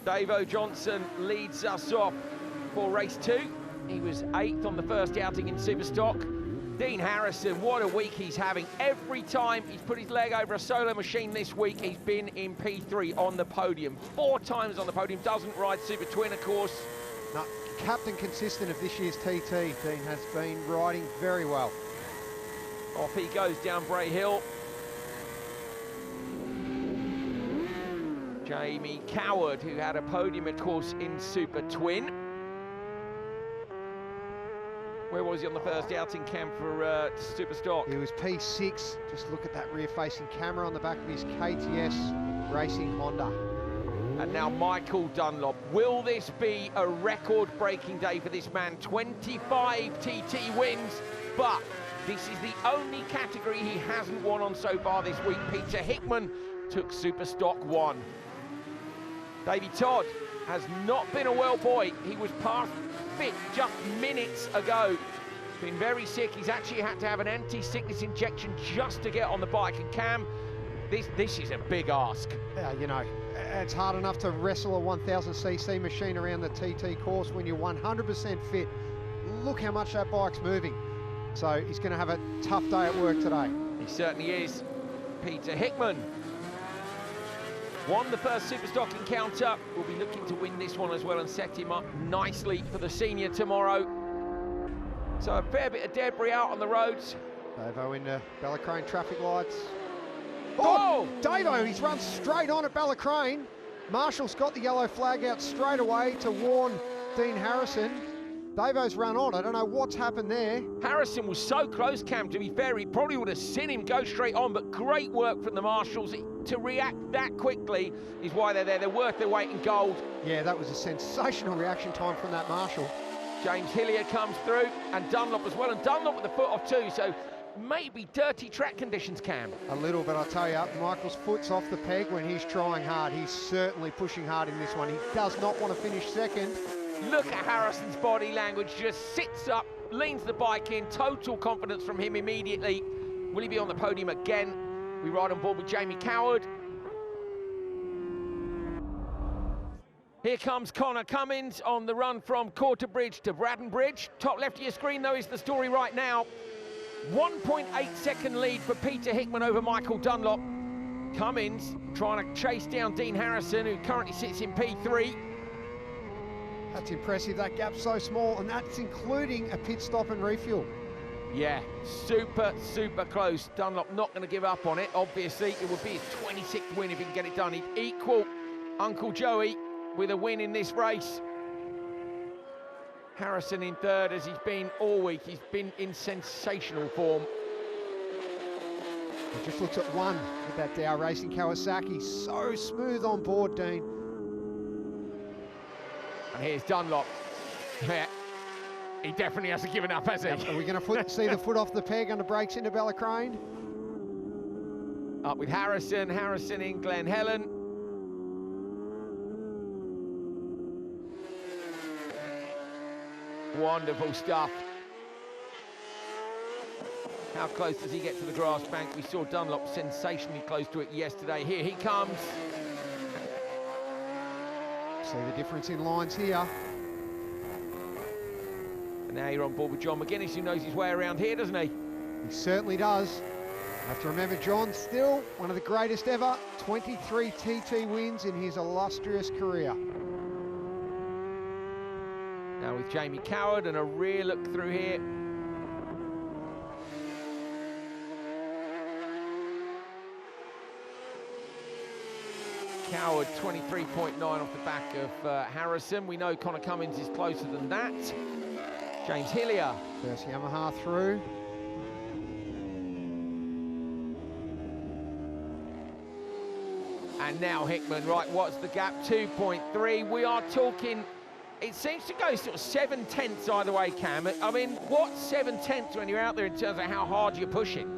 Davo Johnson leads us off for race 2. He was 8th on the first outing in Superstock. Dean Harrison, what a week he's having. Every time he's put his leg over a solo machine this week, he's been in P3 on the podium. 4 times on the podium, doesn't ride Super Twin, of course. No, captain consistent of this year's TT. Dean has been riding very well. Off he goes down Bray Hill. Jamie Coward, who had a podium, of course, in Super Twin. Where was he on the first outing, Cam, for Superstock? He was P6. Just look at that rear-facing camera on the back of his KTS Racing Honda. And now Michael Dunlop. Will this be a record-breaking day for this man? 25 TT wins, but this is the only category he hasn't won on so far this week. Peter Hickman took Superstock 1. Davey Todd has not been a well boy. He was past fit just minutes ago. Been very sick. He's actually had to have an anti-sickness injection just to get on the bike. And Cam, this is a big ask. Yeah, you know, it's hard enough to wrestle a 1000cc machine around the TT course when you're 100% fit. Look how much that bike's moving. So he's going to have a tough day at work today. He certainly is. Peter Hickman won the first Superstock encounter. We'll be looking to win this one as well and set him up nicely for the senior tomorrow. So a fair bit of debris out on the roads. Davo in the Ballacrane traffic lights. Oh, Davo, he's run straight on at Ballacrane. Marshall's got the yellow flag out straight away to warn Dean Harrison. Davo's run on. I don't know what's happened there. Harrison was so close, Cam, to be fair. He probably would have seen him go straight on, but great work from the Marshals. To react that quickly is why they're there. They're worth their weight in gold. Yeah, that was a sensational reaction time from that Marshal. James Hillier comes through, and Dunlop as well. And Dunlop with the foot off too, so maybe dirty track conditions, Cam. A little, but I'll tell you, Michael's foot's off the peg when he's trying hard. He's certainly pushing hard in this one. He does not want to finish second. Look at Harrison's body language, just sits up, leans the bike in, total confidence from him immediately. Will he be on the podium again? We ride on board with Jamie Coward. Here comes Connor Cummins on the run from Quarterbridge to Braddon Bridge. Top left of your screen, though, is the story right now. 1.8 second lead for Peter Hickman over Michael Dunlop. Cummins trying to chase down Dean Harrison, who currently sits in P3. That's impressive, that gap's so small, and that's including a pit stop and refuel. Yeah, super, super close. Dunlop not going to give up on it. Obviously, it would be his 26th win if he can get it done. He'd equal Uncle Joey with a win in this race. Harrison in third, as he's been all week. He's been in sensational form. He just looks at one with that Dow Racing Kawasaki. So smooth on board, Dean. And here's Dunlop. Yeah, he definitely hasn't given up, has he? Yep. Are we going to see the foot off the peg on the brakes into Ballacrane? Up with Harrison. Harrison in Glen Helen. Wonderful stuff. How close does he get to the grass bank? We saw Dunlop sensationally close to it yesterday. Here he comes. See the difference in lines here. And now you're on board with John McGuinness, who knows his way around here, doesn't he? He certainly does. Have to remember, John, still one of the greatest ever. 23 TT wins in his illustrious career. Now with Jamie Coward and a rear look through here. Coward 23.9 off the back of Harrison. We know Connor Cummins is closer than that. James Hillier. First Yamaha through. And now Hickman, right, what's the gap? 2.3. We are talking, it seems to go sort of 7/10 either way, Cam. I mean, what's 7/10 when you're out there in terms of how hard you're pushing?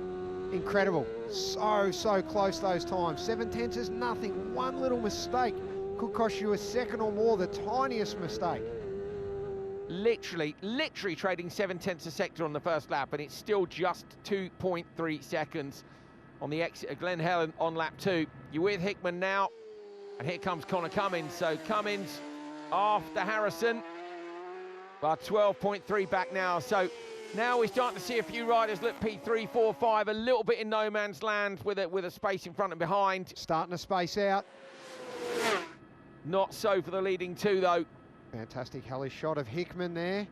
Incredible. So close those times. 7/10 is nothing. One little mistake could cost you a second or more, the tiniest mistake. Literally trading 7/10 a sector on the first lap, and it's still just 2.3 seconds on the exit of Glen Helen on lap 2. You're with Hickman now. And here comes Connor Cummins. So Cummins after Harrison, but 12.3 back now. So now we're starting to see a few riders look P3, 4, 5, a little bit in no man's land with a space in front and behind. Starting to space out. Not so for the leading two, though. Fantastic heli shot of Hickman there.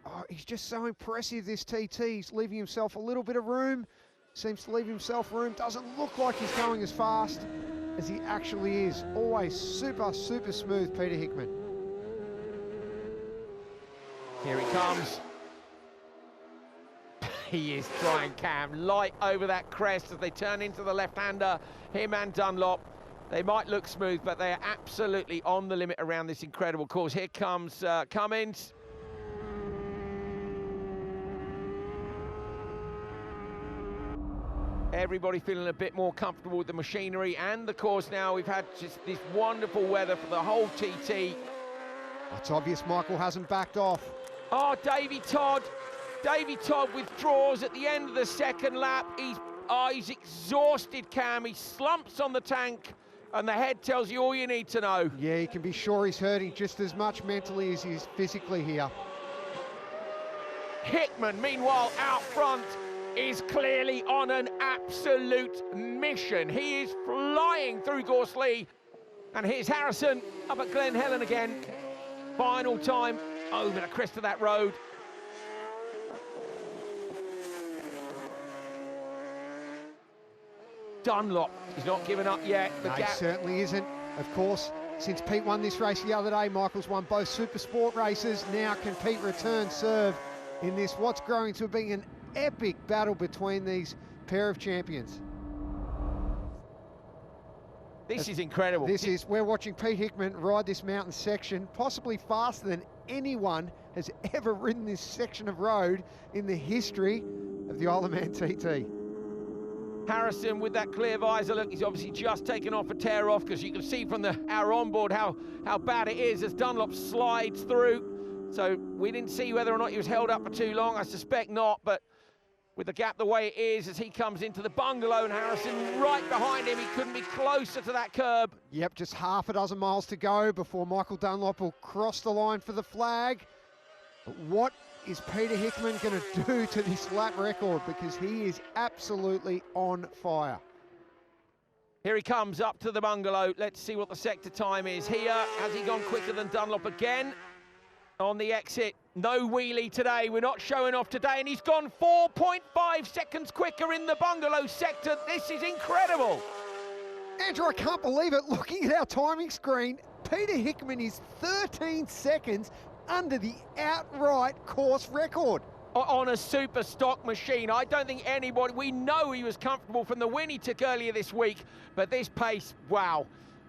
Oh, he's just so impressive, this TT. He's leaving himself a little bit of room. Seems to leave himself room. Doesn't look like he's going as fast as he actually is. Always super, super smooth, Peter Hickman. Here he comes. He is trying, Cam, light over that crest as they turn into the left-hander, him and Dunlop. They might look smooth, but they are absolutely on the limit around this incredible course. Here comes Cummins. Everybody feeling a bit more comfortable with the machinery and the course now. We've had just this wonderful weather for the whole TT. It's obvious Michael hasn't backed off. Oh, Davey Todd. Davey Todd withdraws at the end of the second lap. He's exhausted, Cam. He slumps on the tank, and the head tells you all you need to know. Yeah, you can be sure he's hurting just as much mentally as he is physically here. Hickman, meanwhile, out front, is clearly on an absolute mission. He is flying through Gorsley. And here's Harrison up at Glen Helen again. Final time over the crest of that road. Dunlop is not giving up yet. No, he certainly isn't. Of course, since Pete won this race the other day, Michael's won both Super Sport races. Now can Pete return serve in this what's growing to being an epic battle between these pair of champions. This is incredible. We're watching Pete Hickman ride this mountain section, possibly faster than anyone has ever ridden this section of road in the history of the Isle of Man TT. Harrison with that clear visor. Look, he's obviously just taken off a tear off, because you can see from our onboard how bad it is as Dunlop slides through. So we didn't see whether or not he was held up for too long. I suspect not, but with the gap the way it is as he comes into the bungalow, and Harrison right behind him, he couldn't be closer to that curb. Yep, just half a dozen miles to go before Michael Dunlop will cross the line for the flag. But what is Peter Hickman going to do to this lap record? Because he is absolutely on fire. Here he comes up to the bungalow. Let's see what the sector time is here. Has he gone quicker than Dunlop again? On the exit, no wheelie today. We're not showing off today, and he's gone 4.5 seconds quicker in the bungalow sector. This is incredible. Andrew, I can't believe it. Looking at our timing screen, Peter Hickman is 13 seconds under the outright course record. On a super stock machine. I don't think anybody, we know he was comfortable from the win he took earlier this week, but this pace, wow.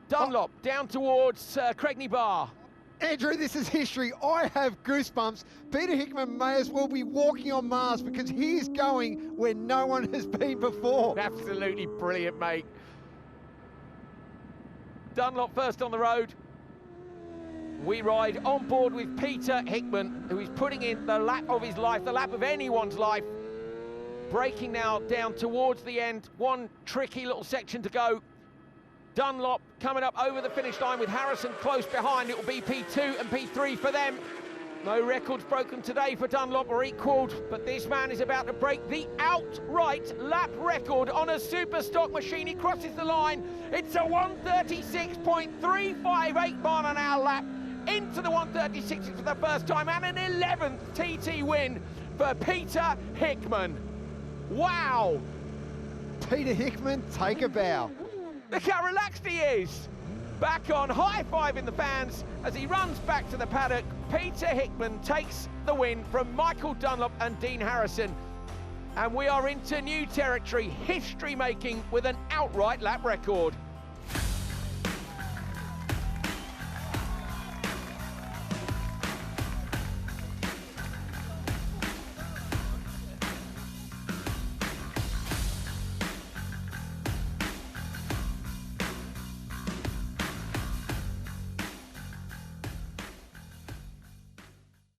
Dunlop down towards Cregny Bar. Andrew, this is history. I have goosebumps. Peter Hickman may as well be walking on Mars, because he is going where no one has been before. Absolutely brilliant, mate. Dunlop first on the road. We ride on board with Peter Hickman, who is putting in the lap of his life, the lap of anyone's life. Braking now down towards the end. One tricky little section to go. Dunlop coming up over the finish line with Harrison close behind. It will be P2 and P3 for them. No records broken today for Dunlop or equalled, but this man is about to break the outright lap record on a super stock machine. He crosses the line. It's a 136.358 mile an hour lap into the 136 for the first time, and an 11th TT win for Peter Hickman. Wow. Peter Hickman, take a bow. Look how relaxed he is. Back on, high five in the fans as he runs back to the paddock. Peter Hickman takes the win from Michael Dunlop and Dean Harrison. And we are into new territory, history making with an outright lap record.